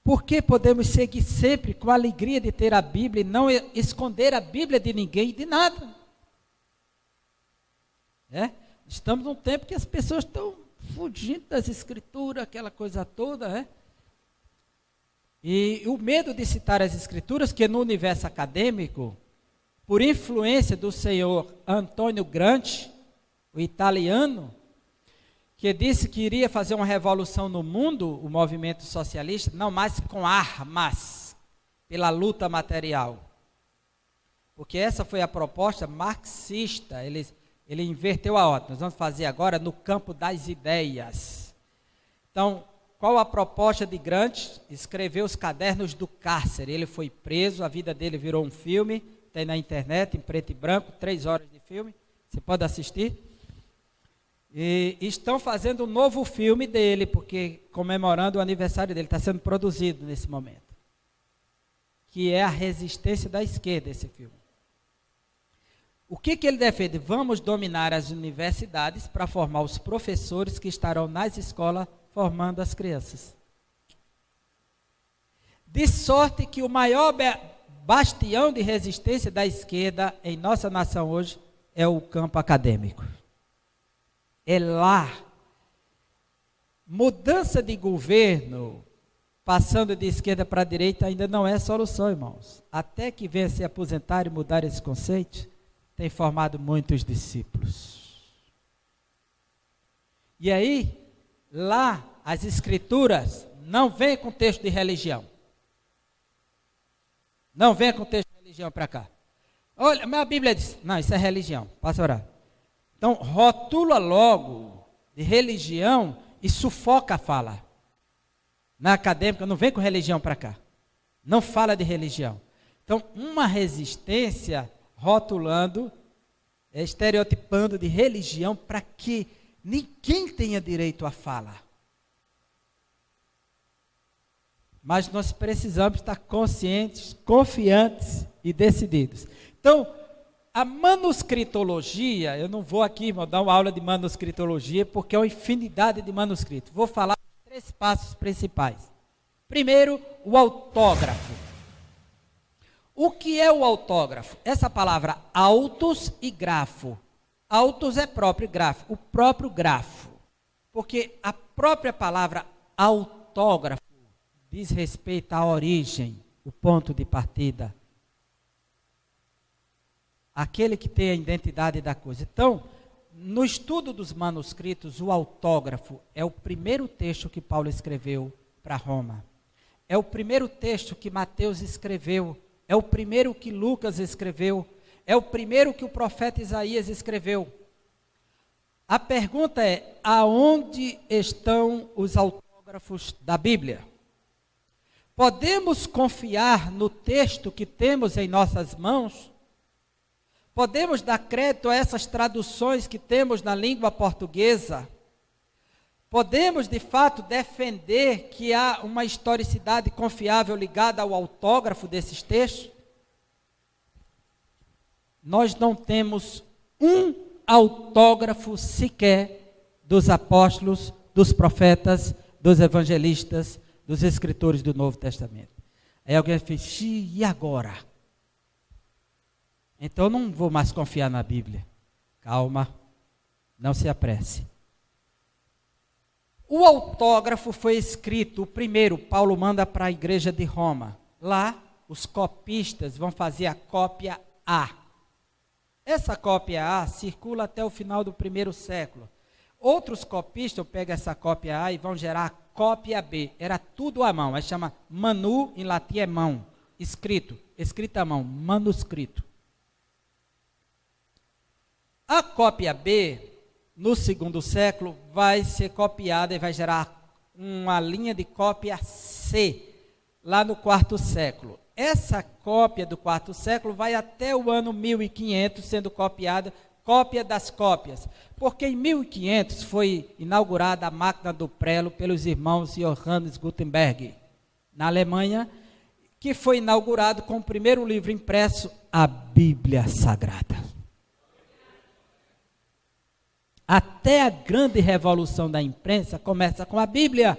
Porque podemos seguir sempre com a alegria de ter a Bíblia e não esconder a Bíblia de ninguém e de nada. Estamos num tempo que as pessoas estão fugindo das escrituras, aquela coisa toda, E o medo de citar as escrituras, que no universo acadêmico, por influência do senhor Antônio Gramsci, o italiano, que disse que iria fazer uma revolução no mundo, o movimento socialista, não mais com armas, pela luta material. Porque essa foi a proposta marxista. Ele inverteu a ordem. Nós vamos fazer agora no campo das ideias. Então, qual a proposta de Gramsci? Escreveu os Cadernos do Cárcere. Ele foi preso, a vida dele virou um filme, tem na internet, em preto e branco, 3 horas de filme, você pode assistir. E estão fazendo um novo filme dele, porque comemorando o aniversário dele, está sendo produzido nesse momento. Que é a resistência da esquerda, esse filme. O que ele defende? Vamos dominar as universidades para formar os professores que estarão nas escolas formando as crianças. De sorte que o maior bastião de resistência da esquerda em nossa nação hoje é o campo acadêmico. É lá. Mudança de governo, passando de esquerda para a direita, ainda não é solução, irmãos. Até que venha se aposentar e mudar esse conceito, tem formado muitos discípulos. E aí, lá, as escrituras não vêm com texto de religião. Não vem com texto de religião para cá. Olha, mas a Bíblia diz, não, isso é religião, passa a orar. Então, rotula logo de religião e sufoca a fala. Na acadêmica, não vem com religião para cá. Não fala de religião. Então, uma resistência rotulando, estereotipando de religião para que ninguém tenha direito à fala. Mas nós precisamos estar conscientes, confiantes e decididos. Então, a manuscritologia, eu não vou aqui, irmão, dar uma aula de manuscritologia, porque é uma infinidade de manuscritos. Vou falar 3 passos principais. Primeiro, o autógrafo. O que é o autógrafo? Essa palavra autos e grafo. Autos é próprio grafo, o próprio grafo. Porque a própria palavra autógrafo diz respeito à origem, o ponto de partida. Aquele que tem a identidade da coisa. Então, no estudo dos manuscritos, o autógrafo é o primeiro texto que Paulo escreveu para Roma. É o primeiro texto que Mateus escreveu. É o primeiro que Lucas escreveu. É o primeiro que o profeta Isaías escreveu. A pergunta é, aonde estão os autógrafos da Bíblia? Podemos confiar no texto que temos em nossas mãos? Podemos dar crédito a essas traduções que temos na língua portuguesa? Podemos, de fato, defender que há uma historicidade confiável ligada ao autógrafo desses textos? Nós não temos um autógrafo sequer dos apóstolos, dos profetas, dos evangelistas, dos escritores do Novo Testamento. Aí alguém fez, e agora? Então não vou mais confiar na Bíblia. Calma, não se apresse. O autógrafo foi escrito, o primeiro, Paulo manda para a igreja de Roma. Lá, os copistas vão fazer a cópia A. Essa cópia A circula até o final do 1º século. Outros copistas pegam essa cópia A e vão gerar a cópia B. Era tudo à mão, aí chama manu, em latim é mão, escrito à mão, manuscrito. A cópia B, no 2º século, vai ser copiada e vai gerar uma linha de cópia C, lá no 4º século. Essa cópia do 4º século vai até o ano 1500 sendo copiada, cópia das cópias. Porque em 1500 foi inaugurada a máquina do prelo pelos irmãos Johannes Gutenberg, na Alemanha, que foi inaugurado com o primeiro livro impresso, a Bíblia Sagrada. Até a grande revolução da imprensa começa com a Bíblia.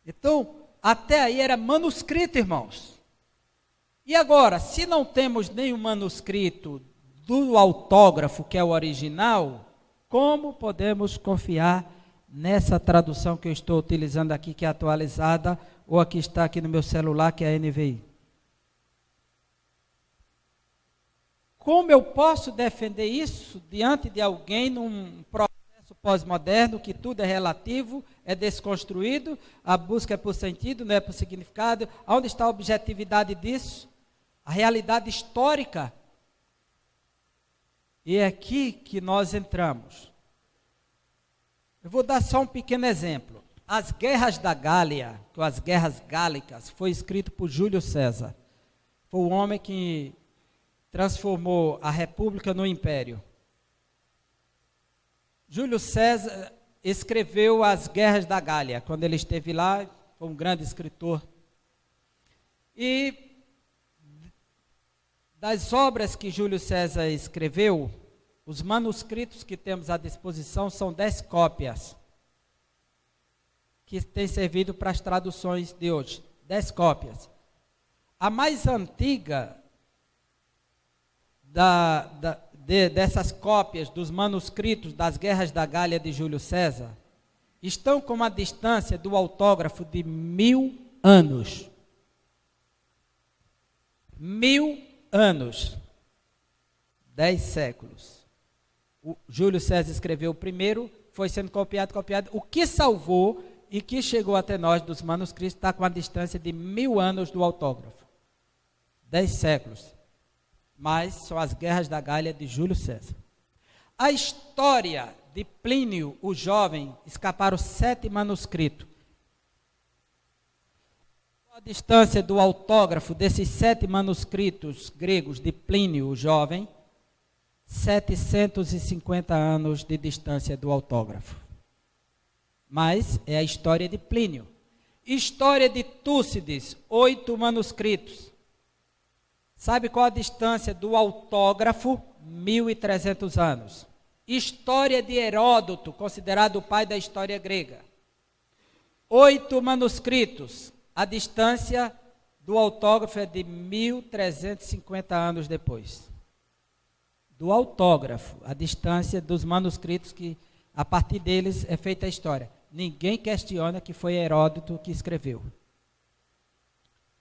Então, até aí era manuscrito, irmãos. E agora, se não temos nenhum manuscrito do autógrafo, que é o original, como podemos confiar nessa tradução que eu estou utilizando aqui, que é atualizada, ou a que está aqui no meu celular, que é a NVI? Como eu posso defender isso diante de alguém num processo pós-moderno, que tudo é relativo, é desconstruído, a busca é por sentido, não é por significado? Onde está a objetividade disso? A realidade histórica? E é aqui que nós entramos. Eu vou dar só um pequeno exemplo. As Guerras da Gália, as Guerras Gálicas, foi escrito por Júlio César. Foi o homem que transformou a república no império. Júlio César escreveu as Guerras da Gália, quando ele esteve lá, foi um grande escritor. E das obras que Júlio César escreveu, os manuscritos que temos à disposição são 10 cópias, que têm servido para as traduções de hoje. 10 cópias. A mais antiga dessas cópias dos manuscritos das Guerras da Gália de Júlio César estão com uma distância do autógrafo de 1000 anos. 1000 anos. 10 séculos. O Júlio César escreveu o primeiro, foi sendo copiado. O que salvou e que chegou até nós dos manuscritos está com a distância de 1000 anos do autógrafo. 10 séculos. Mas são as Guerras da Gália de Júlio César. A história de Plínio, o jovem, escaparam 7 manuscritos. A distância do autógrafo desses 7 manuscritos gregos de Plínio, o jovem, 750 anos de distância do autógrafo. Mas é a história de Plínio. História de Túcides, 8 manuscritos. Sabe qual a distância do autógrafo? 1300 anos. História de Heródoto, considerado o pai da história grega. 8 manuscritos. A distância do autógrafo é de 1350 anos depois. Do autógrafo, a distância dos manuscritos que, a partir deles, é feita a história. Ninguém questiona que foi Heródoto que escreveu.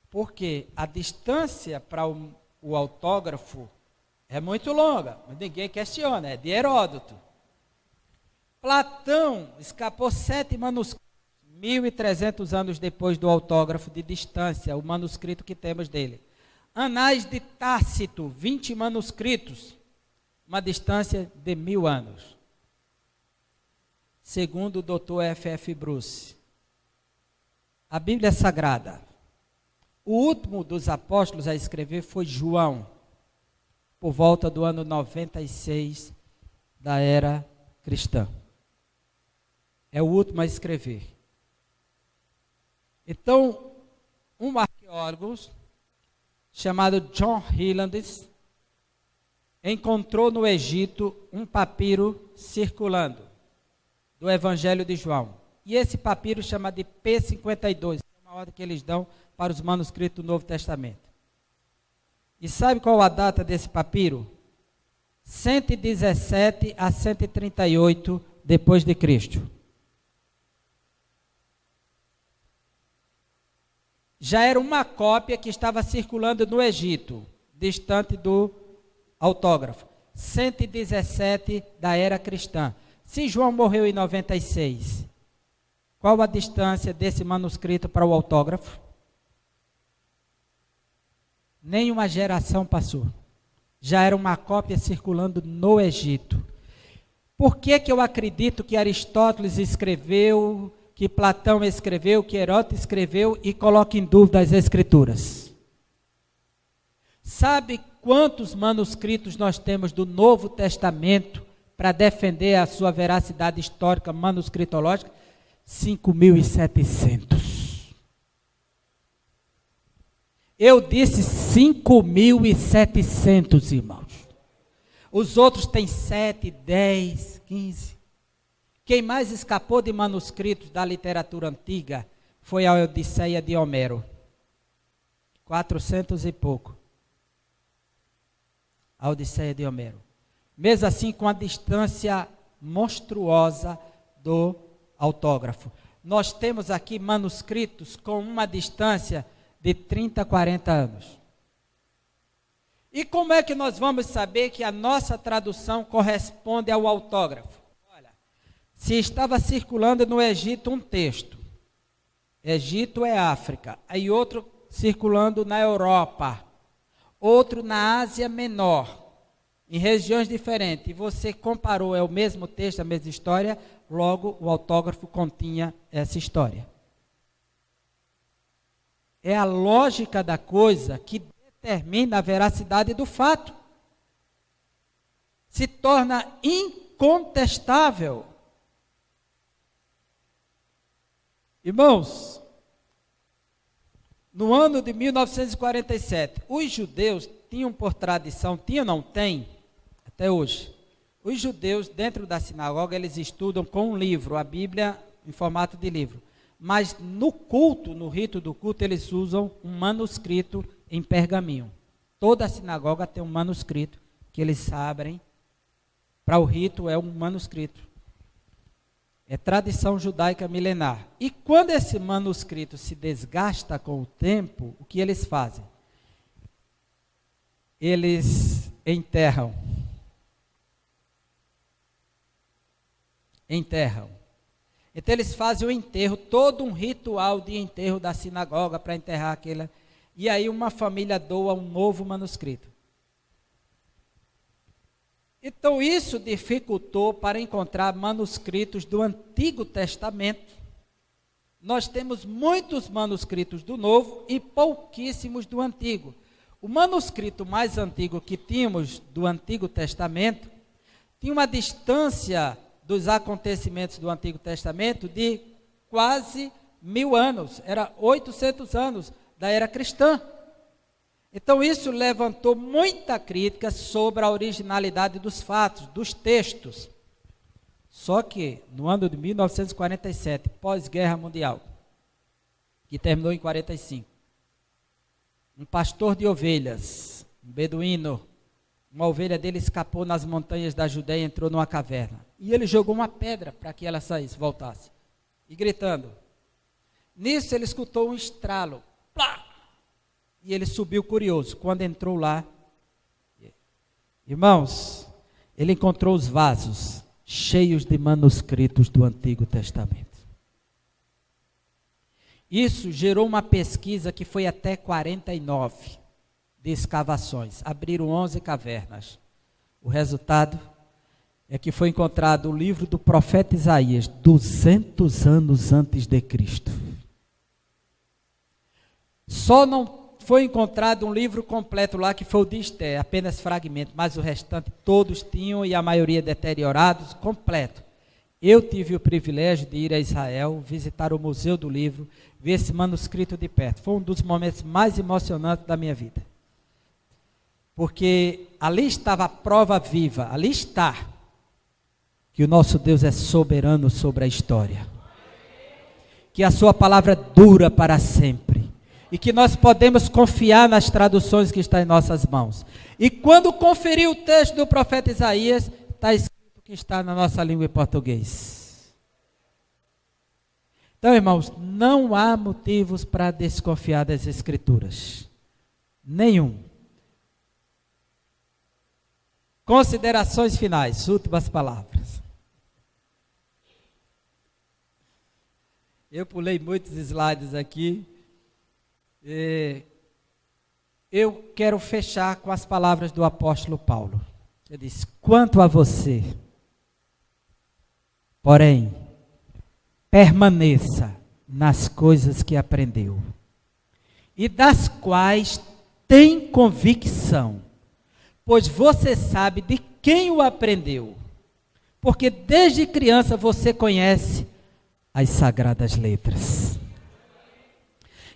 Porque a distância para o autógrafo é muito longa, mas ninguém questiona, é de Heródoto. Platão escapou 7 manuscritos, 1300 anos depois do autógrafo de distância, o manuscrito que temos dele. Anais de Tácito, 20 manuscritos, uma distância de 1000 anos. Segundo o Dr. F.F. Bruce. A Bíblia Sagrada. O último dos apóstolos a escrever foi João, por volta do ano 96 da era cristã. É o último a escrever. Então, um arqueólogo chamado John Hylands encontrou no Egito um papiro circulando do Evangelho de João. E esse papiro chama de P52, é uma ordem que eles dão para os manuscritos do Novo Testamento. E sabe qual a data desse papiro? 117 a 138 depois de Cristo. Já era uma cópia que estava circulando no Egito, distante do autógrafo. 117 da era cristã. Se João morreu em 96, qual a distância desse manuscrito para o autógrafo? Nenhuma geração passou. Já era uma cópia circulando no Egito. Por que eu acredito que Aristóteles escreveu, que Platão escreveu, que Heródoto escreveu e coloca em dúvida as escrituras? Sabe quantos manuscritos nós temos do Novo Testamento para defender a sua veracidade histórica manuscritológica? 5.700. Eu disse 5.700, irmãos. Os outros têm 7, 10, 15. Quem mais escapou de manuscritos da literatura antiga foi a Odisseia de Homero. 400 e pouco. A Odisseia de Homero. Mesmo assim, com a distância monstruosa do autógrafo. Nós temos aqui manuscritos com uma distância de 30, 40 anos. E como é que nós vamos saber que a nossa tradução corresponde ao autógrafo? Olha, se estava circulando no Egito um texto, Egito é África, aí outro circulando na Europa, outro na Ásia Menor, em regiões diferentes, e você comparou, é o mesmo texto, a mesma história, logo o autógrafo continha essa história. É a lógica da coisa que determina a veracidade do fato. Se torna incontestável. Irmãos, no ano de 1947, os judeus tinham por tradição, tinham ou não tem, até hoje, os judeus dentro da sinagoga, eles estudam com um livro, a Bíblia em formato de livro. Mas no culto, no rito do culto, eles usam um manuscrito em pergaminho. Toda a sinagoga tem um manuscrito que eles abrem. Para o rito é um manuscrito. É tradição judaica milenar. E quando esse manuscrito se desgasta com o tempo, o que eles fazem? Eles enterram. Então eles fazem o enterro, todo um ritual de enterro da sinagoga para enterrar aquela. E aí uma família doa um novo manuscrito. Então isso dificultou para encontrar manuscritos do Antigo Testamento. Nós temos muitos manuscritos do Novo e pouquíssimos do Antigo. O manuscrito mais antigo que tínhamos do Antigo Testamento tinha uma distância dos acontecimentos do Antigo Testamento de quase 1000 anos, era 800 anos da era cristã. Então isso levantou muita crítica sobre a originalidade dos fatos, dos textos. Só que no ano de 1947, pós-guerra mundial, que terminou em 45, um pastor de ovelhas, um beduíno, uma ovelha dele escapou nas montanhas da Judeia e entrou numa caverna. E ele jogou uma pedra para que ela saísse, voltasse. E gritando. Nisso ele escutou um estralo. Plá! E ele subiu curioso. Quando entrou lá, irmãos, ele encontrou os vasos cheios de manuscritos do Antigo Testamento. Isso gerou uma pesquisa que foi até 49 de escavações. Abriram 11 cavernas. O resultado é que foi encontrado o livro do profeta Isaías, 200 anos antes de Cristo. Só não foi encontrado um livro completo lá, que foi o de Esther, apenas fragmento, mas o restante todos tinham, e a maioria deteriorados, completo. Eu tive o privilégio de ir a Israel, visitar o Museu do Livro, ver esse manuscrito de perto. Foi um dos momentos mais emocionantes da minha vida. Porque ali estava a prova viva, ali está, que o nosso Deus é soberano sobre a história. Que a sua palavra dura para sempre. E que nós podemos confiar nas traduções que estão em nossas mãos. E quando conferir o texto do profeta Isaías, está escrito que está na nossa língua em português. Então, irmãos, não há motivos para desconfiar das Escrituras. Nenhum. Considerações finais, últimas palavras. Eu pulei muitos slides aqui. Eu quero fechar com as palavras do apóstolo Paulo. Ele diz: quanto a você, porém, permaneça nas coisas que aprendeu e das quais tem convicção, pois você sabe de quem o aprendeu, porque desde criança você conhece as sagradas letras,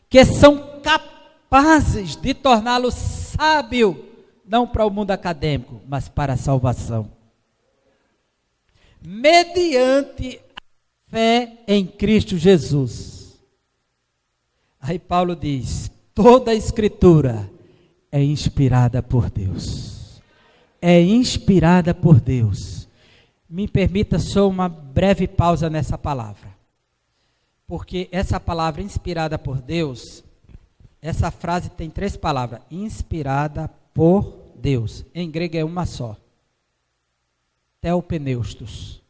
que são capazes de torná-lo sábio, não para o mundo acadêmico, mas para a salvação, mediante a fé em Cristo Jesus. Aí Paulo diz: toda a escritura é inspirada por Deus. É inspirada por Deus. Me permita só uma breve pausa nessa palavra. Porque essa palavra inspirada por Deus, essa frase tem 3 palavras. Inspirada por Deus. Em grego é uma só. Theopneustos.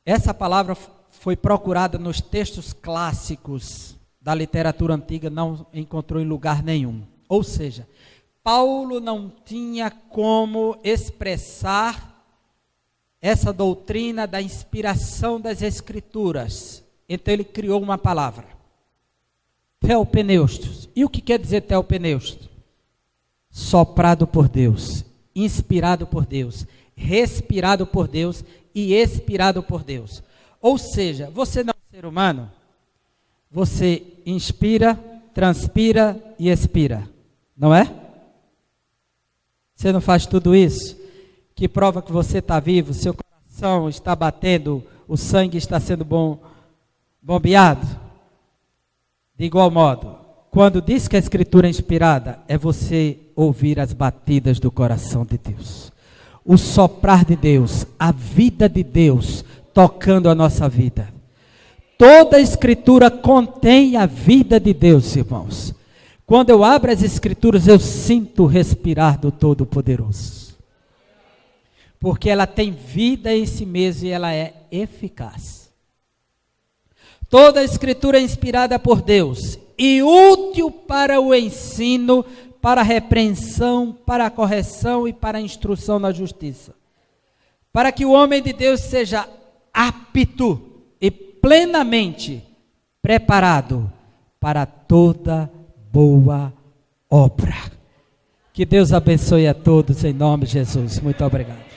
Essa palavra foi procurada nos textos clássicos da literatura antiga, não encontrou em lugar nenhum. Ou seja, Paulo não tinha como expressar essa doutrina da inspiração das Escrituras. Então ele criou uma palavra. Theopneustos. E o que quer dizer theopneustos? Soprado por Deus, inspirado por Deus, respirado por Deus e expirado por Deus. Ou seja, você não é um ser humano, você inspira, transpira e expira, não é? Você não faz tudo isso? Que prova que você está vivo, seu coração está batendo, o sangue está sendo bombeado. De igual modo, quando diz que a Escritura é inspirada, é você ouvir as batidas do coração de Deus. O soprar de Deus, a vida de Deus tocando a nossa vida. Toda a Escritura contém a vida de Deus, irmãos. Quando eu abro as Escrituras, eu sinto o respirar do Todo-Poderoso. Porque ela tem vida em si mesma e ela é eficaz. Toda a Escritura é inspirada por Deus e útil para o ensino, para a repreensão, para a correção e para a instrução na justiça. Para que o homem de Deus seja apto e plenamente preparado para toda boa obra. Que Deus abençoe a todos em nome de Jesus. Muito obrigado.